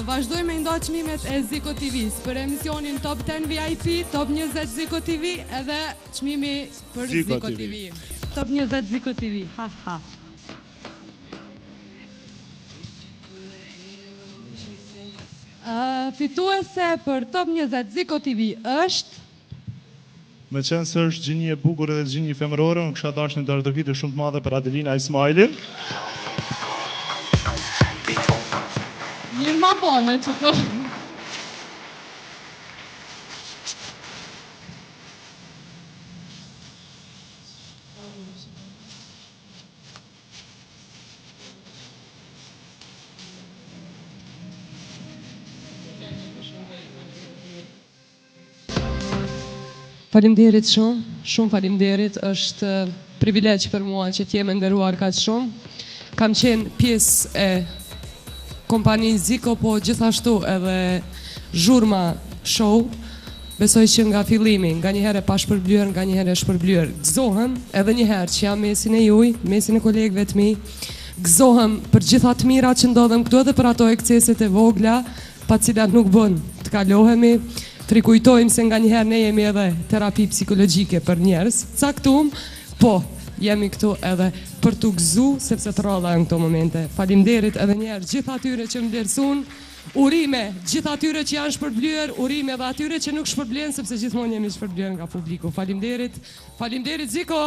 Vazhdoj me ndo çmimet e Ziko TV-s për emisionin Top 10 VIP, Top 20 Ziko TV edhe çmimi për Ziko TV. Top 20 Ziko TV, ha ha. Fituese për Top 20 Ziko TV është... Me qenë se është gjinji e bukur edhe gjinji femërore, unë kësha dashur një daردëvite shumë të madhe për Adelina Ismailin. Mirë ma bone që të... Faleminderit shumë faleminderit, është privilegj për mua që t'jem e nderuar kaq shumë. Kam qenë pjesë e kompani Ziko, po gjithashtu edhe zhurma show. Besoj që nga fillimi, nga njëherë pa shpërblyer, nga njëherë shpërblyer. Gëzohem edhe njëherë që jam mesin e juj, mesin e kolegëve të mi. Gëzohem për gjitha të mirat që ndodhem këtu edhe për ato ekceset e vogla, pa cilat nuk bën të kalohemi. Të rikujtojmë se nga njëherë ne jemi edhe terapi psikologjike për njerës, caktum, po jemi këtu edhe për të gëzu, sepse të rrodha në këto momente. Faleminderit edhe njerë gjitha atyre që më vlerësun, urime gjitha atyre që janë shpërblyer, urime edhe atyre që nuk shpërblen, sepse gjithmonë jemi shpërbler nga publiku. Faleminderit Ziko!